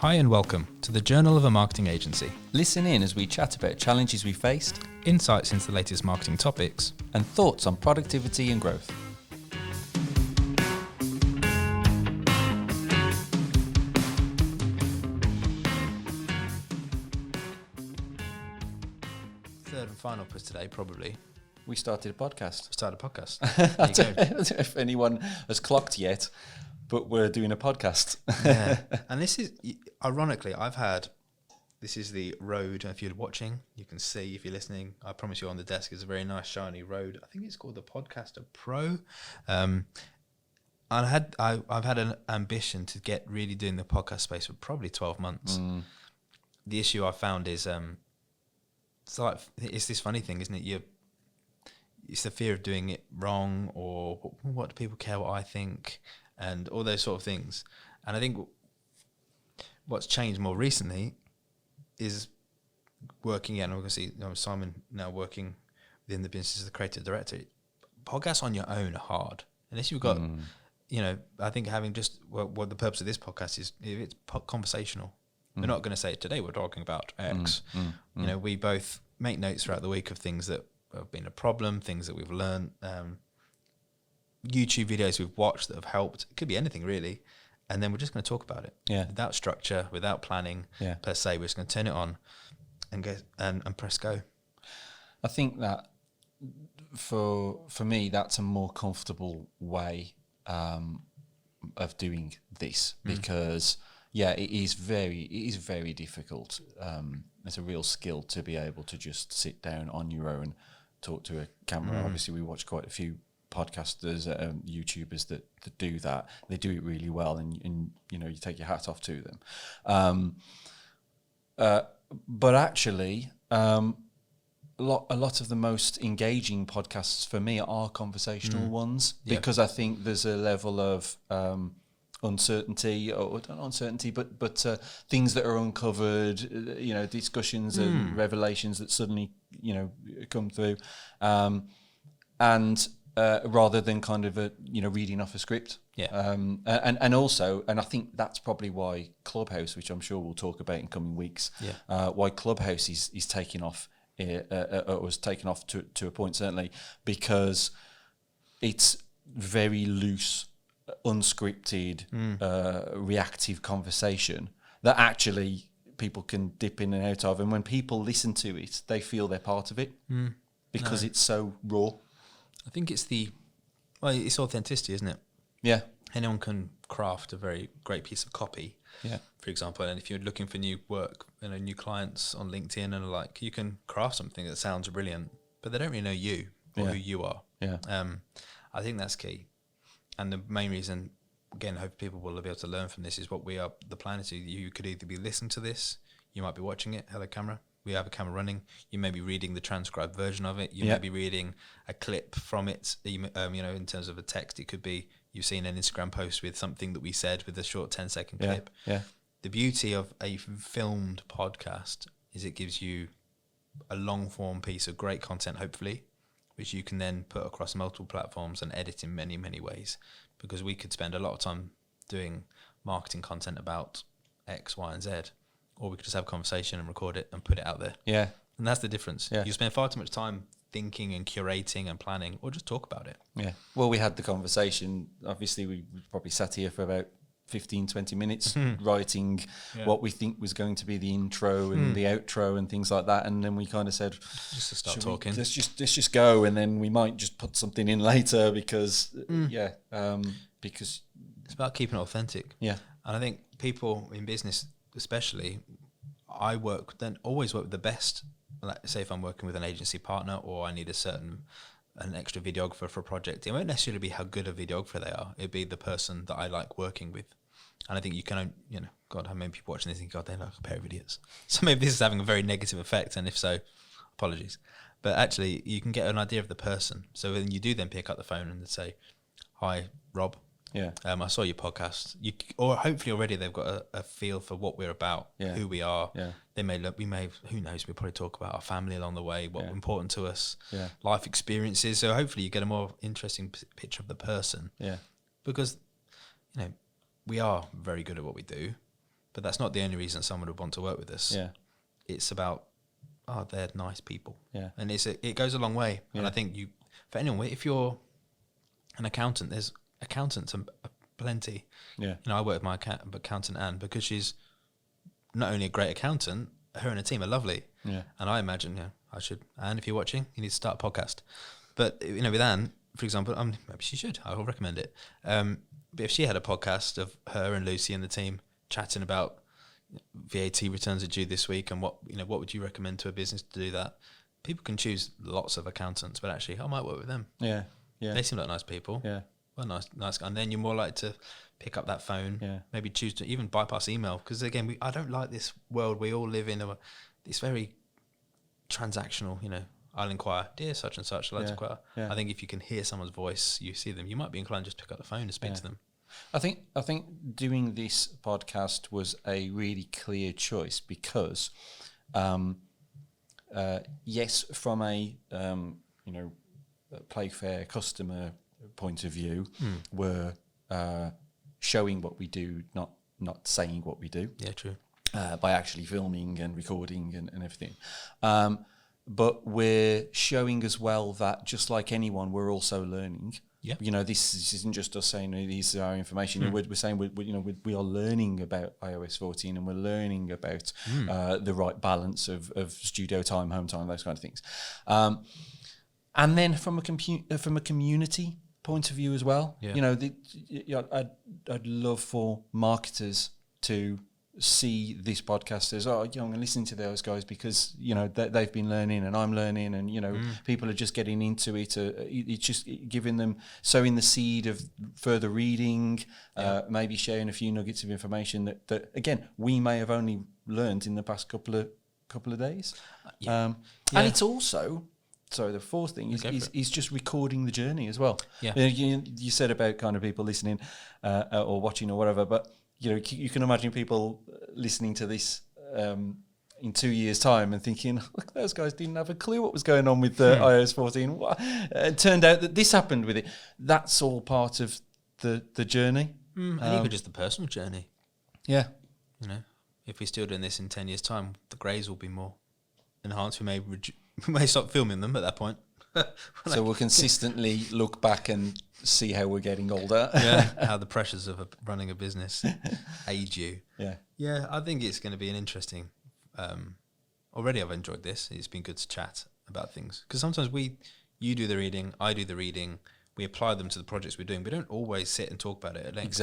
Hi and welcome to the Journal of a Marketing Agency. Listen in as we chat about challenges we faced, Insights into the latest marketing topics, and thoughts on productivity and growth. Third and final for today, probably. We started a podcast. Start a podcast. I don't know if anyone has clocked yet, but we're doing a podcast. Yeah. And this is, ironically, this is the Rode. If you're watching, you can see. If you're listening, I promise you on the desk is a very nice shiny Rode. I think it's called the Podcaster Pro. I've had an ambition to get really doing the podcast space for probably 12 months. The issue I found is it's this funny thing, isn't it? It's the fear of doing it wrong, or what do people care what I think, and all those sort of things. And I think what's changed more recently is working, and obviously Simon now working within the business as the creative director. Podcasts on your own are hard, unless you've got, I think having just what the purpose of this podcast is, if it's conversational. We're not going to say today we're talking about X. We both make notes throughout the week of things that have been a problem, things that we've learned, YouTube videos we've watched that have helped. It could be anything really. And then we're just going to talk about it. Yeah. Without structure, without planning per se. We're just going to turn it on and go and press go. I think that for me, that's a more comfortable way of doing this because it is very difficult. It's a real skill to be able to just sit down on your own, talk to a camera. Obviously, we watch quite a few podcasters, YouTubers that do that. They do it really well, and you take your hat off to them. But actually, a lot of the most engaging podcasts for me are conversational ones because I think there's a level of uncertainty, but things that are uncovered, discussions and revelations that suddenly come through, and rather than kind of reading off a script, and I think that's probably why Clubhouse, which I'm sure we'll talk about in coming weeks, why Clubhouse is taking off, was taken off to a point certainly, because it's very loose, unscripted, reactive conversation that actually people can dip in and out of, and when people listen to it, they feel they're part of it because it's so raw. I think it's it's authenticity, isn't it? Yeah. Anyone can craft a very great piece of copy. Yeah. For example, and if you're looking for new work, new clients on LinkedIn and you can craft something that sounds brilliant, but they don't really know you or who you are. Yeah. I think that's key. And the main reason, again, I hope people will be able to learn from this, is the plan is you could either be listening to this, you might be watching it, hello camera, we have a camera running, you may be reading the transcribed version of it, you may be reading a clip from it, in terms of a text, it could be you've seen an Instagram post with something that we said with a short 10-second clip. Yeah. The beauty of a filmed podcast is it gives you a long form piece of great content, hopefully, which you can then put across multiple platforms and edit in many, many ways. Because we could spend a lot of time doing marketing content about X, Y, and Z, or we could just have a conversation and record it and put it out there. Yeah. And that's the difference. Yeah. You spend far too much time thinking and curating and planning, or just talk about it. Yeah. Well, we had the conversation. Obviously, we probably sat here for about 15, 20 minutes writing what we think was going to be the intro and the outro and things like that, and then we kind of said, just to start talking, let's just go, and then we might just put something in later because because it's about keeping it authentic. Yeah. And I think people in business, especially, always work with the best. Like, say if I'm working with an agency partner, or I need an extra videographer for a project, it won't necessarily be how good a videographer they are. It'd be the person that I like working with. And I think you can, God, how many people watching this think, God, they're like a pair of idiots. So maybe this is having a very negative effect, and if so, apologies. But actually, you can get an idea of the person. So when you do then pick up the phone and say, hi, Rob. Yeah. I saw your podcast. Or hopefully already they've got a feel for what we're about, who we are. Yeah. Who knows, we'll probably talk about our family along the way, what's important to us, life experiences. So hopefully you get a more interesting picture of the person. Yeah. Because, we are very good at what we do, But that's not the only reason someone would want to work with us. Yeah. It's about, they're nice people. Yeah. And it goes a long way. Yeah. And I think for anyone, if you're an accountant, there's accountants plenty. Yeah. You know, I work with my accountant, Anne, because she's not only a great accountant, her and her team are lovely. Yeah. And I imagine, Anne, if you're watching, you need to start a podcast. But, you know, with Anne, for example, maybe she should. I will recommend it. But if she had a podcast of her and Lucy and the team chatting about VAT returns are due this week and what would you recommend to a business to do that? People can choose lots of accountants, but actually I might work with them. Yeah. Yeah. They seem like nice people. Yeah. Well, nice. And then you're more likely to pick up that phone. Yeah. Maybe choose to even bypass email. Because again, I don't like this world we all live in. It's very transactional, you know. I'll inquire, dear such and such, I'd like to inquire. Yeah. I think if you can hear someone's voice, you see them, you might be inclined just to pick up the phone and speak to them. I think doing this podcast was a really clear choice because, yes, from a Playfair customer point of view, we're showing what we do, not saying what we do. Yeah, true. By actually filming and recording and everything. But we're showing as well that just like anyone, we're also learning. Yeah. You know, this isn't just us saying these are our information. We're saying we are learning about iOS 14 and we're learning about the right balance of studio time, home time, those kind of things. And then from a community point of view as well, I'd love for marketers to see this podcast as I'm going to listen to those guys because they've been learning and I'm learning and people are just getting into it. It's just giving them, sowing the seed of further reading, maybe sharing a few nuggets of information that again we may have only learned in the past couple of days. And it's also, sorry, the fourth thing is just recording the journey as well. Yeah. You said about kind of people listening or watching or whatever, but you can imagine people listening to this in 2 years' time and thinking, look, those guys didn't have a clue what was going on with iOS 14. It turned out that this happened with it. That's all part of the journey. And even just the personal journey. Yeah. You know, if we're still doing this in 10 years' time, the greys will be more enhanced. We may stop filming them at that point. So we'll consistently look back and see how we're getting older. How the pressures of running a business age you. Yeah, I think it's going to be an interesting. Already, I've enjoyed this. It's been good to chat about things because sometimes you do the reading, I do the reading. We apply them to the projects we're doing. We don't always sit and talk about it at length.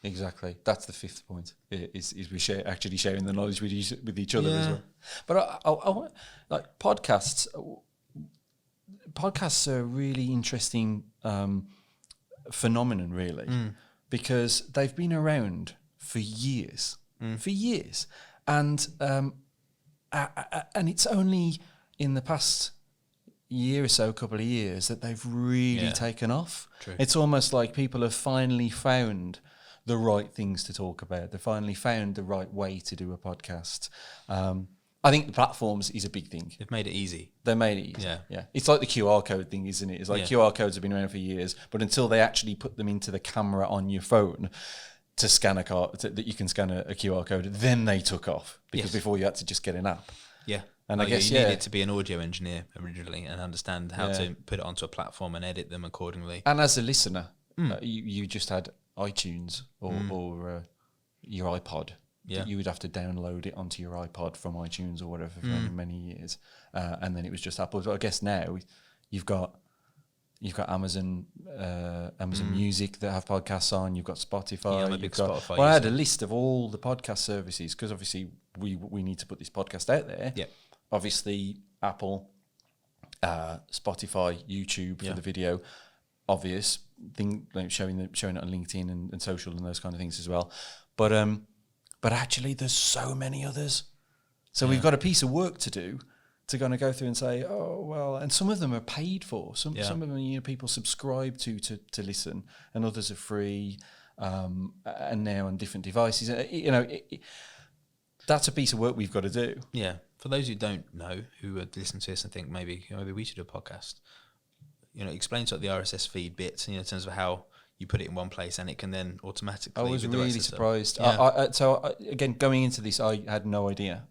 Exactly. That's the fifth point. Is we actually sharing the knowledge with each other as well. But I want, like, podcasts. Podcasts are a really interesting phenomenon, really, because they've been around for years, and it's only in the past year or so, couple of years, that they've really taken off. True. It's almost like people have finally found the right things to talk about. They finally found the right way to do a podcast. I think the platforms is a big thing. They've made it easy. They made it easy. Yeah. It's like the QR code thing, isn't it? It's like QR codes have been around for years, but until they actually put them into the camera on your phone to scan a card, that you can scan a QR code, then they took off. Because before you had to just get an app. Yeah. And I guess you needed to be an audio engineer originally and understand how to put it onto a platform and edit them accordingly. And as a listener, you just had iTunes or your iPod. Yeah. You would have to download it onto your iPod from iTunes or whatever for many years, and then it was just Apple. So I guess now you've got Amazon Music that have podcasts on. You've got Spotify. Yeah, I'm a big Spotify user. I had a list of all the podcast services because obviously we need to put this podcast out there. Yeah. Obviously Apple, Spotify, YouTube for the video. Obvious thing, like showing it on LinkedIn and social and those kind of things as well. But actually, there's so many others. So we've got a piece of work to do to kind of go through and say, oh, well, and some of them are paid for. Some of them, people subscribe to listen, and others are free, and now on different devices. That's a piece of work we've got to do. Yeah. For those who don't know, who would listen to this and think maybe we should do a podcast, explain sort of the RSS feed bits, in terms of how you put it in one place and it can then automatically. I was really surprised. Yeah. Again, going into this, I had no idea.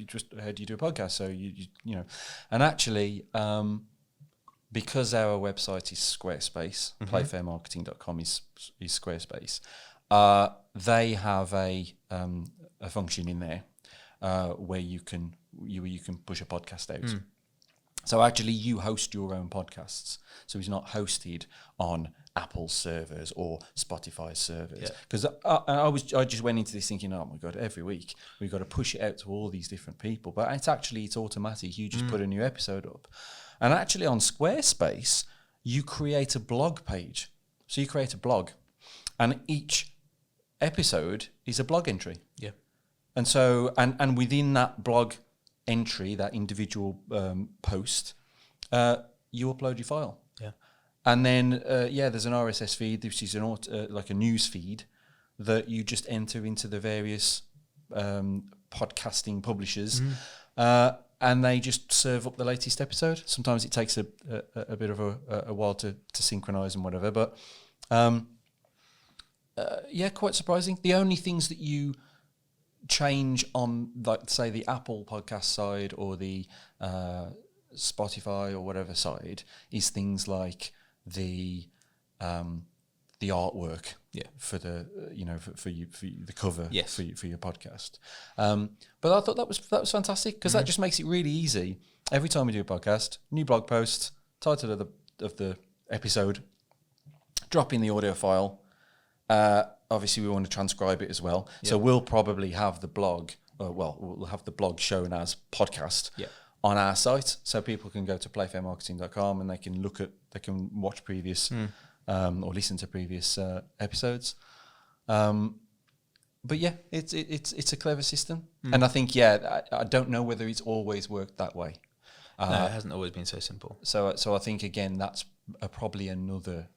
Just how do you do a podcast? So you know, and actually, because our website is Squarespace, playfairmarketing.com is Squarespace. They have a function in there where you can push a podcast out. So actually, you host your own podcasts. So it's not hosted on Apple servers or Spotify servers. Because I just went into this thinking, oh my God, every week we've got to push it out to all these different people. But it's automatic. You just put a new episode up. And actually on Squarespace, you create a blog page. So you create a blog, and each episode is a blog entry. Yeah. And so, and within that blog entry, that individual post, you upload your file. Yeah. And then, there's an RSS feed, which is like a news feed that you just enter into the various podcasting publishers, and they just serve up the latest episode. Sometimes it takes a bit of a while to synchronize and whatever, but quite surprising. The only things that you change on, like, say, the Apple podcast side or the Spotify or whatever side is things like the artwork for the for the cover for your podcast. But I thought that was fantastic, because that just makes it really easy. Every time we do a podcast, new blog post, title of the episode, drop in the audio file. Obviously, we want to transcribe it as well. So we'll probably have the blog, we'll have the blog shown as podcast on our site, so people can go to playfairmarketing.com and they can watch previous or listen to previous episodes. But yeah, it's a clever system, and I think I don't know whether it's always worked that way. No, it hasn't always been so simple. So I think again that's probably another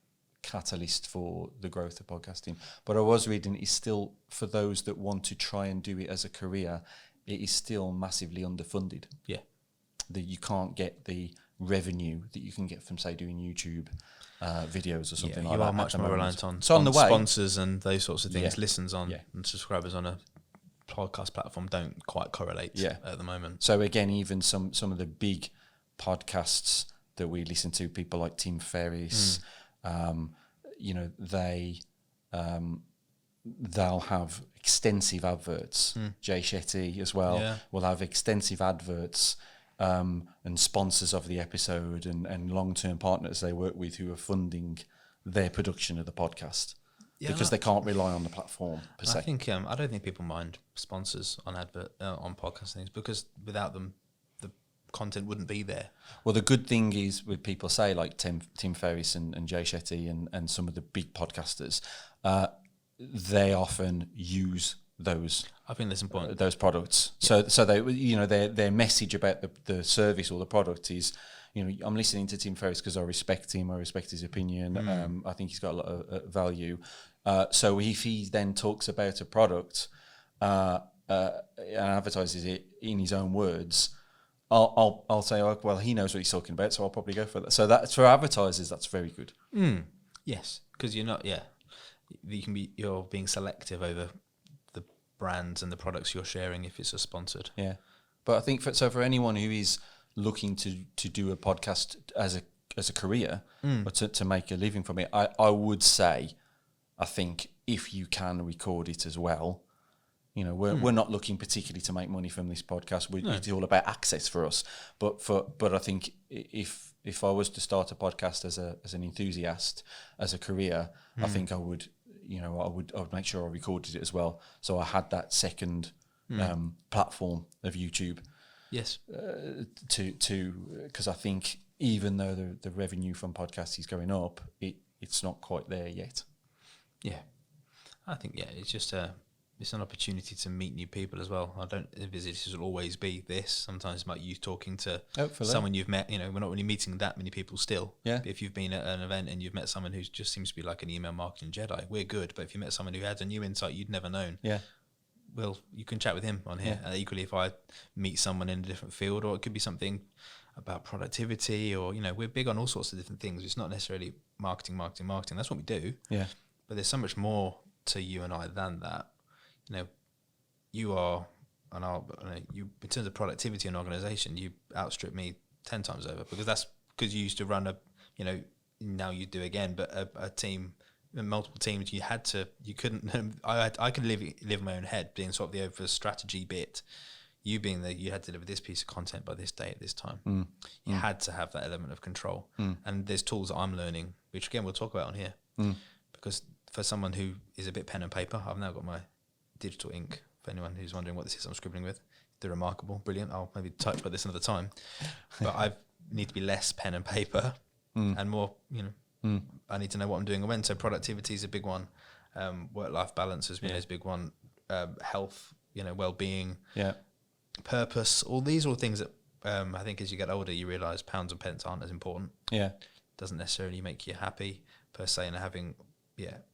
catalyst for the growth of podcasting. But I was reading it's still, for those that want to try and do it as a career, it is still massively underfunded. Yeah. That you can't get the revenue that you can get from, say, doing YouTube videos or something like that. You are much more reliant on, on the way. Sponsors and those sorts of things. Listens on and subscribers on a podcast platform don't quite correlate at the moment. So again, even some of the big podcasts that we listen to, people like Tim Ferriss, they'll have extensive adverts. Jay Shetty as well will have extensive adverts and sponsors of the episode and long-term partners they work with who are funding their production of the podcast because they can't rely on the platform per se. I think I don't think people mind sponsors on on podcast things, because without them the content wouldn't be there. Well, the good thing is with people, say, like Tim Ferriss and Jay Shetty and some of the big podcasters, they often use those. I think that's important. Those products. Yeah. So they their message about the service or the product is, I'm listening to Tim Ferriss because I respect him. I respect his opinion. I think he's got a lot of value. So if he then talks about a product and advertises it in his own words, I'll say, oh, well, he knows what he's talking about, so I'll probably go for that. So that's, for advertisers, that's very good. Yes, because you're not. You're being selective over the brands and the products you're sharing if it's a sponsored. Yeah, but I think for anyone who is looking to do a podcast as a career or to make a living from it, I would say, I think if you can record it as well. We're not looking particularly to make money from this podcast. It's all about access for us. But I think if I was to start a podcast as an enthusiast, as a career, I think I would make sure I recorded it as well. So I had that second platform of YouTube. Yes. Because I think even though the revenue from podcasts is going up, it's not quite there yet. Yeah, I think it's just it's an opportunity to meet new people as well. I don't envisage it will always be this. Sometimes about you talking to someone you've met. We're not really meeting that many people still. Yeah. But if you've been at an event and you've met someone who just seems to be like an email marketing Jedi, we're good. But if you met someone who had a new insight you'd never known, well, you can chat with him on here. Equally, if I meet someone in a different field, or it could be something about productivity, or, we're big on all sorts of different things. It's not necessarily marketing. That's what we do. Yeah. But there's so much more to you and I than that. You are, and you, in terms of productivity and organization, you outstrip me 10 times over, because you used to run now you do again, but a team, multiple teams, you couldn't, I could live in my own head, being sort of the over strategy bit. You being you had to deliver this piece of content by this day at this time. You had to have that element of control. And there's tools that I'm learning, which again we'll talk about on here. Because for someone who is a bit pen and paper, I've now got my digital ink. For anyone who's wondering what this is I'm scribbling with, they're remarkable, brilliant. I'll maybe touch about this another time. But I need to be less pen and paper and more, I need to know what I'm doing and when. So productivity is a big one. Work-life balance has been a big one. Health, well-being. Yeah. Purpose, all these are things that I think as you get older you realise pounds and pence aren't as important. Yeah. Doesn't necessarily make you happy per se, and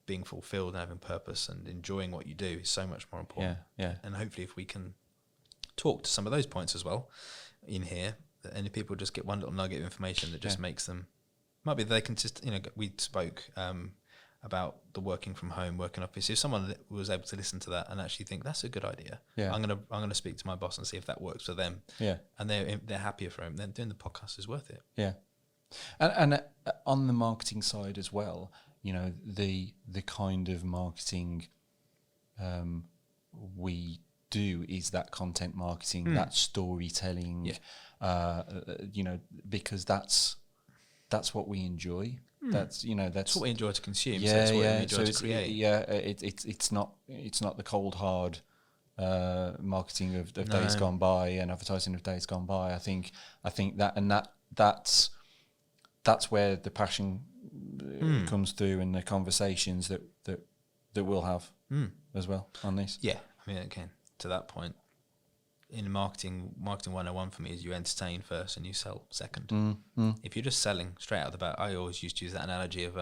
being fulfilled and having purpose and enjoying what you do is so much more important. Yeah. And hopefully if we can talk to some of those points as well in here, and if people just get one little nugget of information that just makes them, might be they can just, we spoke about the working from home, working office. If someone was able to listen to that and actually think that's a good idea, I'm gonna speak to my boss and see if that works for them. Yeah, and they're happier for him. Then doing the podcast is worth it. Yeah, and on the marketing side as well, the kind of marketing we do is that content marketing, that storytelling. Because that's what we enjoy. That's what we enjoy to consume. Yeah, so that's what we enjoy to create. It's not the cold hard marketing of days gone by and advertising of days gone by. I think that's where the passion comes through, and the conversations that we'll have as well on this. Yeah, I mean, again, to that point, in marketing 101 for me is you entertain first and you sell second. If you're just selling straight out of the bat, I always used to use that analogy of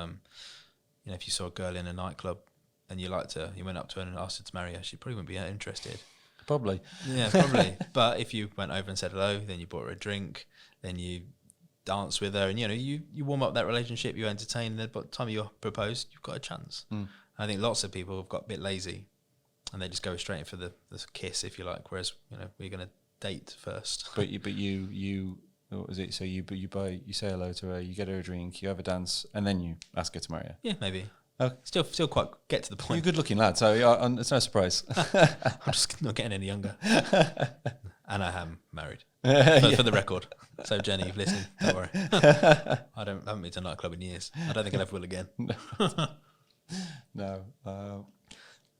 if you saw a girl in a nightclub and you went up to her and asked her to marry her, she probably wouldn't be interested. Probably. Yeah, probably. But if you went over and said hello, then you bought her a drink, then you danced with her, and you warm up that relationship, you entertain, and by the time you're proposed, you've got a chance. I think lots of people have got a bit lazy and they just go straight in for the kiss, if you like, whereas we're going to date first. But you what was it? So you say hello to her, you get her a drink, you have a dance, and then you ask her to marry her. Yeah, maybe. Okay. Still quite get to the point. You're a good looking lad, so it's no surprise. I'm just not getting any younger. And I am married. For the record. So Jenny, you've listened, don't worry. I haven't been to a nightclub in years. I don't think I'll ever will again. No.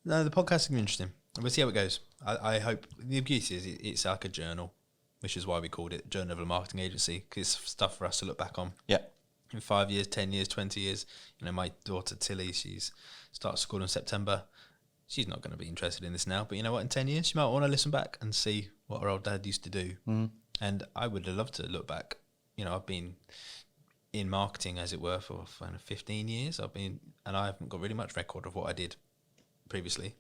No, the podcast is going to be interesting. We'll see how it goes. I hope, the beauty is it's like a journal, which is why we called it Journal of a Marketing Agency, because it's stuff for us to look back on. Yeah. In 5 years, 10 years, 20 years. My daughter Tilly, she's starts school in September. She's not going to be interested in this now, but you know what? In 10 years, she might want to listen back and see what her old dad used to do. And I would love to look back. I've been in marketing, as it were, for 15 years. And I haven't got really much record of what I did previously.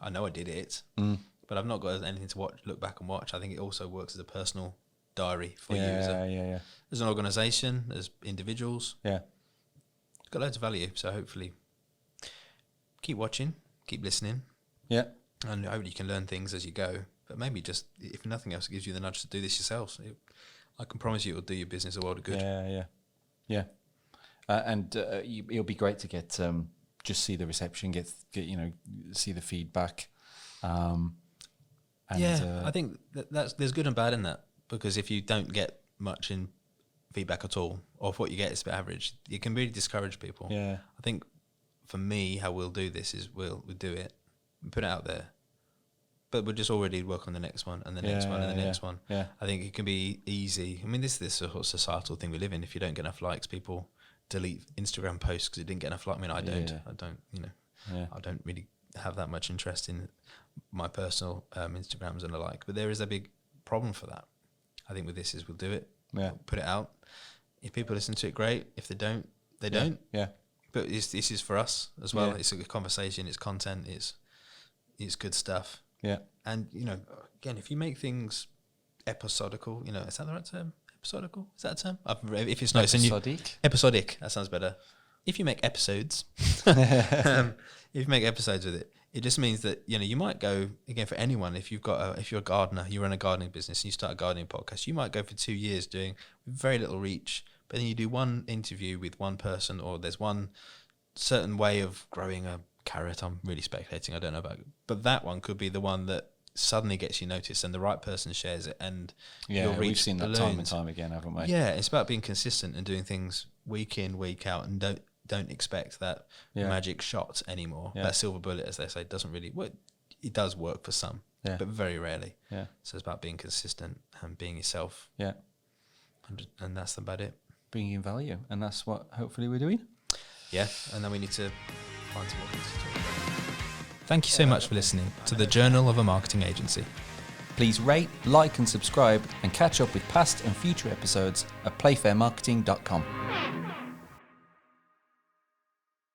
I know I did it, but I've not got anything to look back and watch. I think it also works as a personal diary for you as an organisation, as individuals. Yeah, it's got loads of value. So hopefully, keep watching, keep listening. Yeah, and hopefully you can learn things as you go. But maybe just, if nothing else, it gives you the nudge to do this yourselves. I can promise you, it will do your business a world of good. Yeah. And it'll be great to get. Just see the reception, get see the feedback. I think there's good and bad in that, because if you don't get much in feedback at all, or if what you get is a bit average, it can really discourage people. Yeah, I think for me, how we'll do this is we'll do it, and put it out there, but we'll just already work on the next one and the next one and the next one. Yeah, I think it can be easy. I mean, this sort of societal thing we live in. If you don't get enough likes, people delete Instagram posts because it didn't get enough likes. I mean, I don't really have that much interest in my personal Instagrams and the like, but there is a big problem for that. I think with this is we'll do it, we'll put it out. If people listen to it, great. If they don't, they don't. Yeah. But this is for us as well. It's a good conversation, it's content, it's good stuff. Yeah. And, again, if you make things episodical, is that the right term? Episodical? Is that a term? If it's not, it's a new... Episodic. That sounds better. If you make episodes, if you make episodes with it, it just means that, you know, you might go, again, for anyone, if you're a gardener, you run a gardening business and you start a gardening podcast, you might go for 2 years doing very little reach, but then you do one interview with one person, or there's one certain way of growing a carrot. I'm really speculating, I don't know about it. But that one could be the one that suddenly gets you noticed and the right person shares it, and your reach we've seen that balloons. time and time again, haven't we? Yeah, it's about being consistent and doing things week in, week out, and don't expect that magic shot anymore. That silver bullet, as they say, doesn't really work. It does work for some, but very rarely. So it's about being consistent and being yourself. And that's about it. Bringing in value, and that's what hopefully we're doing. And then we need to find some more things to talk about. Thank you so much for listening to the Journal of a Marketing Agency. Please rate, like and subscribe, and catch up with past and future episodes at playfairmarketing.com.